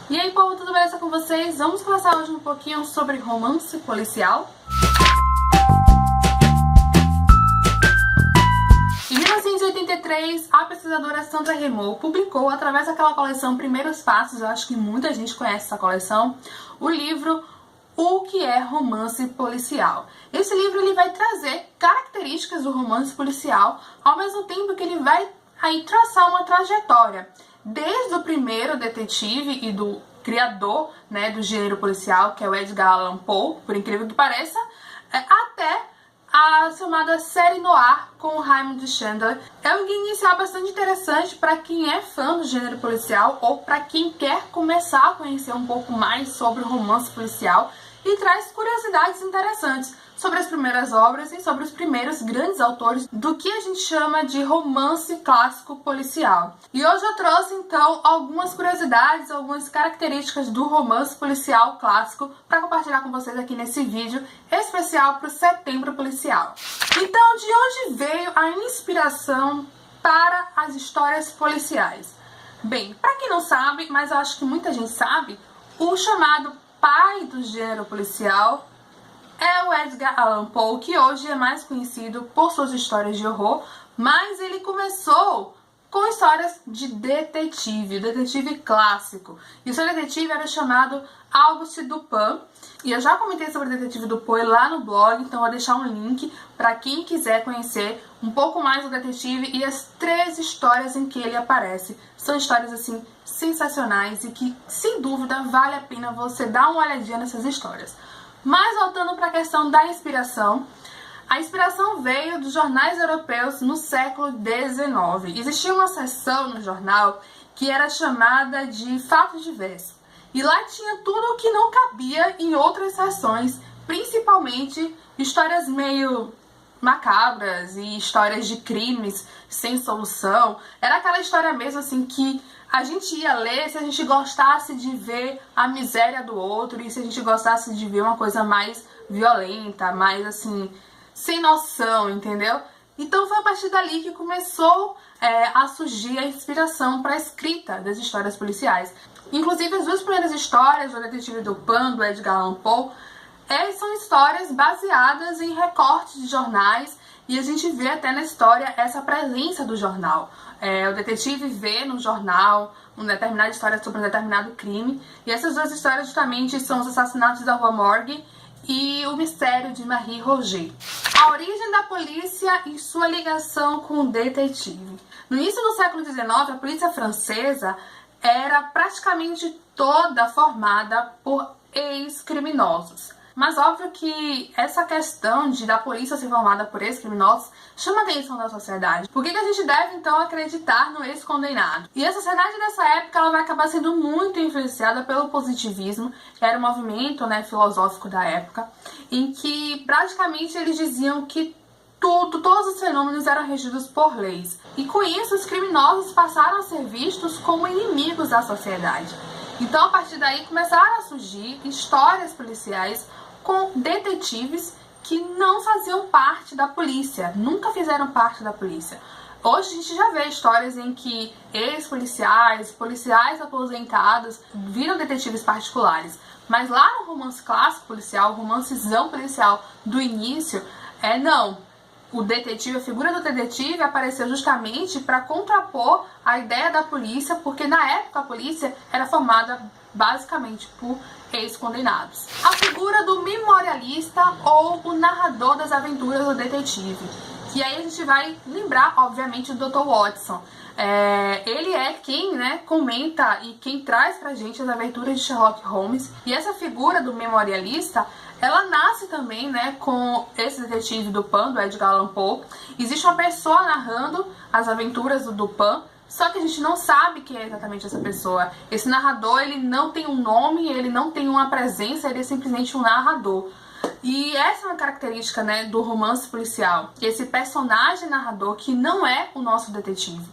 E aí, povo, tudo beleza com vocês? Vamos conversar hoje um pouquinho sobre romance policial. Em 1983, a pesquisadora Sandra Renaud publicou, através daquela coleção Primeiros Passos, eu acho que muita gente conhece essa coleção, o livro O que é Romance Policial. Esse livro ele vai trazer características do romance policial, ao mesmo tempo que ele vai aí traçar uma trajetória, desde o primeiro detetive e do criador, né, do gênero policial, que é o Edgar Allan Poe, por incrível que pareça, até a chamada série noir com o Raymond Chandler. É um guia inicial bastante interessante para quem é fã do gênero policial ou para quem quer começar a conhecer um pouco mais sobre o romance policial, e traz curiosidades interessantes sobre as primeiras obras e sobre os primeiros grandes autores do que a gente chama de romance clássico policial. E hoje eu trouxe então algumas curiosidades, algumas características do romance policial clássico para compartilhar com vocês aqui nesse vídeo especial para o Setembro Policial. Então, de onde veio a inspiração para as histórias policiais? Bem, para quem não sabe, mas eu acho que muita gente sabe, o chamado pai do gênero policial é o Edgar Allan Poe, que hoje é mais conhecido por suas histórias de horror, mas ele começou com histórias de detetive clássico. E o seu detetive era chamado Auguste Dupin, e eu já comentei sobre o detetive Dupin lá no blog, então vou deixar um link para quem quiser conhecer um pouco mais do detetive e as 3 histórias em que ele aparece. São histórias assim sensacionais e que, sem dúvida, vale a pena você dar uma olhadinha nessas histórias. Mas voltando para a questão da inspiração, a inspiração veio dos jornais europeus no século XIX. Existia uma seção no jornal que era chamada de Fatos Diversos. E lá tinha tudo o que não cabia em outras seções, principalmente histórias meio macabras e histórias de crimes sem solução. Era aquela história mesmo assim que a gente ia ler se a gente gostasse de ver a miséria do outro e se a gente gostasse de ver uma coisa mais violenta, mais assim, sem noção, entendeu? Então foi a partir dali que começou a surgir a inspiração para a escrita das histórias policiais. Inclusive as 2 primeiras histórias do detetive Dupin, do Edgar Allan Poe, são histórias baseadas em recortes de jornais, e a gente vê até na história essa presença do jornal. O detetive vê no jornal uma determinada história sobre um determinado crime, e essas 2 histórias justamente são os assassinatos da Rua Morgue e o mistério de Marie Roget. A origem da polícia e sua ligação com o detetive. No início do século XIX, a polícia francesa era praticamente toda formada por ex-criminosos. Mas óbvio que essa questão da polícia ser formada por ex-criminosos chama a atenção da sociedade. Por que a gente deve então acreditar no ex-condenado? E a sociedade dessa época ela vai acabar sendo muito influenciada pelo positivismo, que era um movimento filosófico da época, em que praticamente eles diziam que todos os fenômenos eram regidos por leis. E com isso os criminosos passaram a ser vistos como inimigos da sociedade. Então a partir daí começaram a surgir histórias policiais com detetives que não faziam parte da polícia, nunca fizeram parte da polícia. Hoje a gente já vê histórias em que ex-policiais, policiais aposentados viram detetives particulares. Mas lá no romance clássico policial, o romancezão policial do início, não. O detetive, a figura do detetive apareceu justamente para contrapor a ideia da polícia, porque na época a polícia era formada basicamente por ex-condenados. A figura do memorialista ou o narrador das aventuras do detetive, que aí a gente vai lembrar, obviamente, do Dr. Watson. Ele é quem comenta e quem traz pra gente as aventuras de Sherlock Holmes, e essa figura do memorialista ela nasce também, com esse detetive Dupin, do Edgar Allan Poe. Existe uma pessoa narrando as aventuras do Dupin, só que a gente não sabe quem é exatamente essa pessoa. Esse narrador, ele não tem um nome, ele não tem uma presença, ele é simplesmente um narrador. E essa é uma característica, do romance policial. Esse personagem narrador que não é o nosso detetive.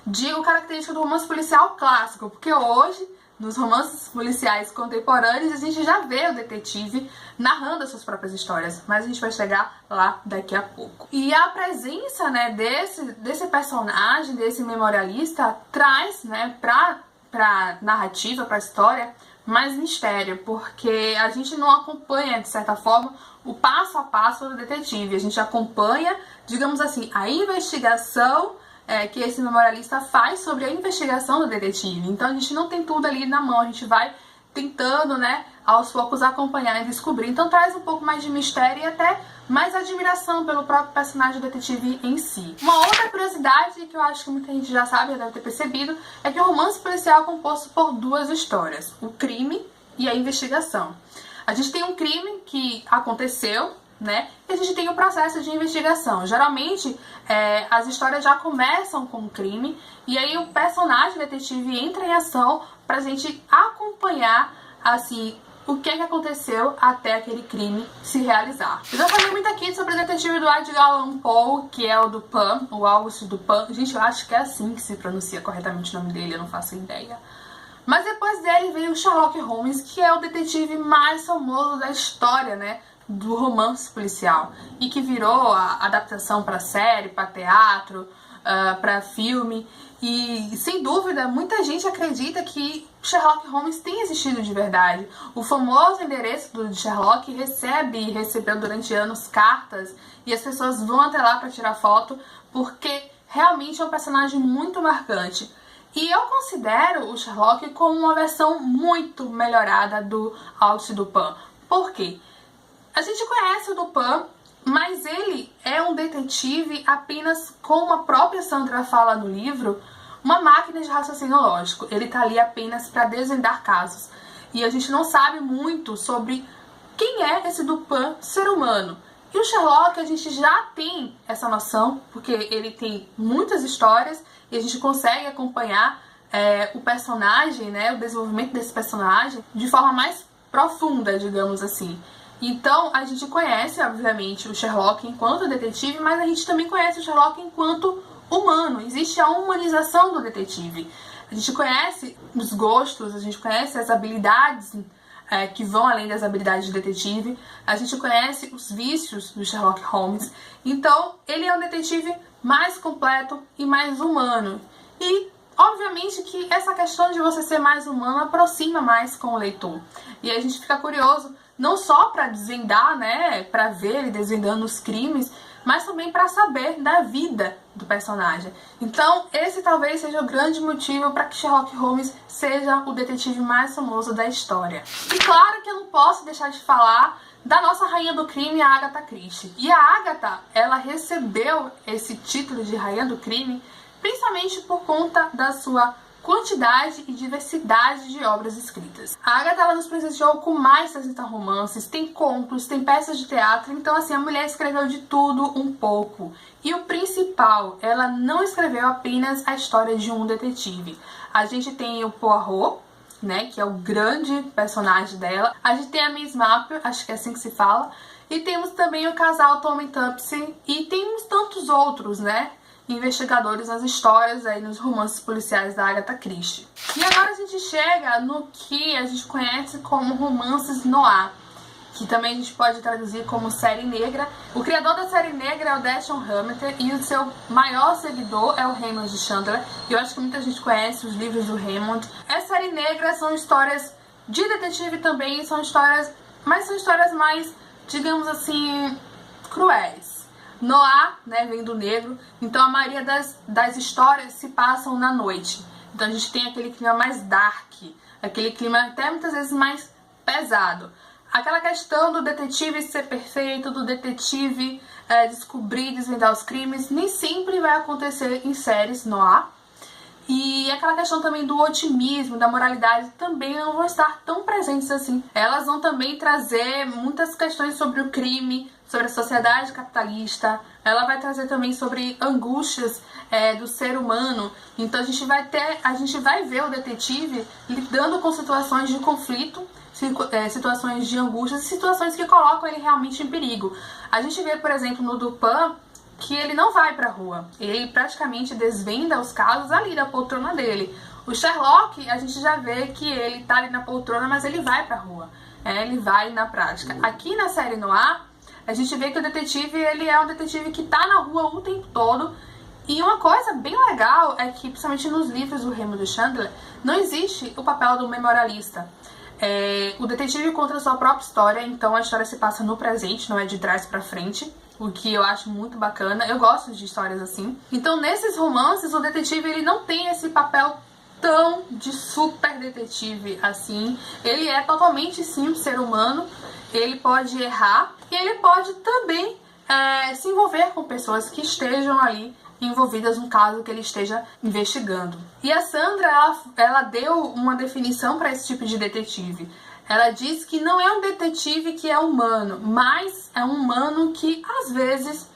Digo característica do romance policial clássico, porque hoje, nos romances policiais contemporâneos, a gente já vê o detetive narrando as suas próprias histórias, mas a gente vai chegar lá daqui a pouco. E a presença desse personagem, desse memorialista, traz para pra narrativa, pra história, mais mistério, porque a gente não acompanha, de certa forma, o passo a passo do detetive. A gente acompanha, digamos assim, a investigação que esse memorialista faz sobre a investigação do detetive. Então a gente não tem tudo ali na mão, a gente vai tentando, né, aos poucos acompanhar e descobrir. Então traz um pouco mais de mistério e até mais admiração pelo próprio personagem detetive em si. Uma outra curiosidade que eu acho que muita gente já sabe, já deve ter percebido, é que o romance policial é composto por duas histórias, o crime e a investigação. A gente tem um crime que aconteceu, né, e a gente tem o processo de investigação. Geralmente, as histórias já começam com o crime, e aí o personagem detetive entra em ação pra gente acompanhar, assim, o que aconteceu até aquele crime se realizar. Eu já falei muito aqui sobre o detetive do Edgar Allan Poe, que é o Dupin, o Auguste Dupin. Gente, eu acho que é assim que se pronuncia corretamente o nome dele, eu não faço ideia. Mas depois dele veio o Sherlock Holmes, que é o detetive mais famoso da história, né, do romance policial, e que virou a adaptação para série, para teatro, para filme. E sem dúvida, muita gente acredita que Sherlock Holmes tem existido de verdade. O famoso endereço do Sherlock recebeu durante anos cartas, e as pessoas vão até lá para tirar foto, porque realmente é um personagem muito marcante. E eu considero o Sherlock como uma versão muito melhorada do Auguste Dupin. Por quê? A gente conhece o Dupin, mas ele é um detetive apenas, como a própria Sandra fala no livro, uma máquina de raciocínio lógico. Ele tá ali apenas para desvendar casos. E a gente não sabe muito sobre quem é esse Dupin ser humano. E o Sherlock, a gente já tem essa noção, porque ele tem muitas histórias e a gente consegue acompanhar o personagem, né, o desenvolvimento desse personagem de forma mais profunda, digamos assim. Então, a gente conhece, obviamente, o Sherlock enquanto detetive, mas a gente também conhece o Sherlock enquanto humano. Existe a humanização do detetive. A gente conhece os gostos, a gente conhece as habilidades que vão além das habilidades de detetive. A gente conhece os vícios do Sherlock Holmes. Então, ele é um detetive mais completo e mais humano. E, obviamente, que essa questão de você ser mais humano aproxima mais com o leitor. E a gente fica curioso não só para desvendar, né, para ver ele desvendando os crimes, mas também para saber da vida do personagem. Então, esse talvez seja o grande motivo para que Sherlock Holmes seja o detetive mais famoso da história. E claro que eu não posso deixar de falar da nossa rainha do crime, a Agatha Christie. E a Agatha, ela recebeu esse título de rainha do crime principalmente por conta da sua quantidade e diversidade de obras escritas. A Agatha, ela nos presenteou com mais de 60 romances, tem contos, tem peças de teatro, então assim, a mulher escreveu de tudo um pouco. E o principal, ela não escreveu apenas a história de um detetive. A gente tem o Poirot, né, que é o grande personagem dela. A gente tem a Miss Marple, acho que é assim que se fala. E temos também o casal Tom e Topsy, e temos tantos outros, né, investigadores nas histórias aí nos romances policiais da Agatha Christie. E agora a gente chega no que a gente conhece como romances noir, que também a gente pode traduzir como série negra. O criador da série negra é o Dashiell Hammett e o seu maior seguidor é o Raymond Chandler. E eu acho que muita gente conhece os livros do Raymond. As série negra são histórias de detetive também, são histórias mais, digamos assim, cruéis. Noir, né, vem do negro, então a maioria das histórias se passam na noite. Então a gente tem aquele clima mais dark, aquele clima até muitas vezes mais pesado. Aquela questão do detetive ser perfeito, do detetive descobrir, desvendar os crimes, nem sempre vai acontecer em séries noir. E aquela questão também do otimismo, da moralidade, também não vão estar tão presentes assim. Elas vão também trazer muitas questões sobre o crime, sobre a sociedade capitalista. Ela vai trazer também sobre angústias do ser humano. Então a gente vai ver o detetive lidando com situações de conflito, situações de angústias e situações que colocam ele realmente em perigo. A gente vê, por exemplo, no Dupin, que ele não vai pra rua. Ele praticamente desvenda os casos ali da poltrona dele. O Sherlock, a gente já vê que ele tá ali na poltrona, mas ele vai pra rua. Ele vai na prática. Aqui na série Noir, a gente vê que o detetive, ele é um detetive que tá na rua o tempo todo E uma coisa bem legal é que, principalmente nos livros do Raymond Chandler, não existe o papel do memorialista. O detetive conta a sua própria história, então a história se passa no presente, não é de trás pra frente, o que eu acho muito bacana. Eu gosto de histórias assim. Então, nesses romances, o detetive ele não tem esse papel tão de super detetive assim. Ele é totalmente, sim, um ser humano. Ele pode errar e ele pode também se envolver com pessoas que estejam ali envolvidas no caso que ele esteja investigando. E a Sandra, ela deu uma definição para esse tipo de detetive. Ela diz que não é um detetive que é humano, mas é um humano que às vezes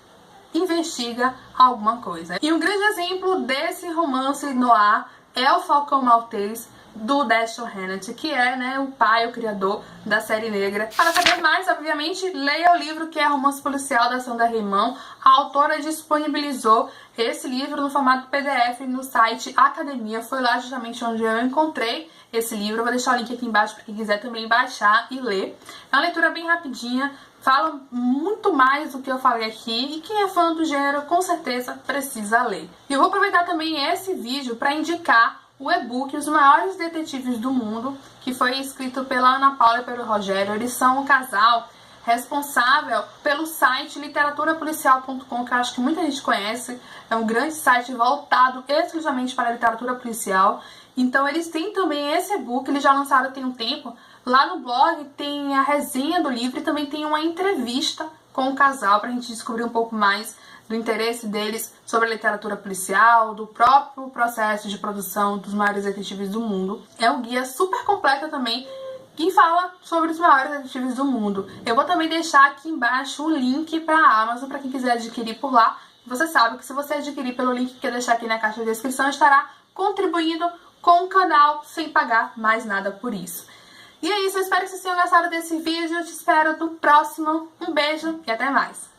investiga alguma coisa. E um grande exemplo desse romance noir é o Falcão Maltês, do Dashiell Hammett, que é o pai, o criador da série negra. Para saber mais, obviamente, leia o livro que é Romance Policial, da Sandra Rejmão. A autora disponibilizou esse livro no formato PDF no site Academia. Foi lá justamente onde eu encontrei esse livro. Eu vou deixar o link aqui embaixo para quem quiser também baixar e ler. É uma leitura bem rapidinha, fala muito mais do que eu falei aqui, e quem é fã do gênero com certeza precisa ler. E eu vou aproveitar também esse vídeo para indicar o e-book Os Maiores Detetives do Mundo, que foi escrito pela Ana Paula e pelo Rogério. Eles são um casal responsável pelo site literaturapolicial.com, que eu acho que muita gente conhece. É um grande site voltado exclusivamente para a literatura policial. Então eles têm também esse e-book, eles já lançaram tem um tempo. Lá no blog tem a resenha do livro e também tem uma entrevista com o casal para a gente descobrir um pouco mais do interesse deles sobre a literatura policial, do próprio processo de produção dos maiores detetives do mundo. É um guia super completo também que fala sobre os maiores detetives do mundo. Eu vou também deixar aqui embaixo o link para a Amazon para quem quiser adquirir por lá. Você sabe que se você adquirir pelo link que eu deixar aqui na caixa de descrição, estará contribuindo com o canal sem pagar mais nada por isso. E é isso, eu espero que vocês tenham gostado desse vídeo. Eu te espero no próximo. Um beijo e até mais!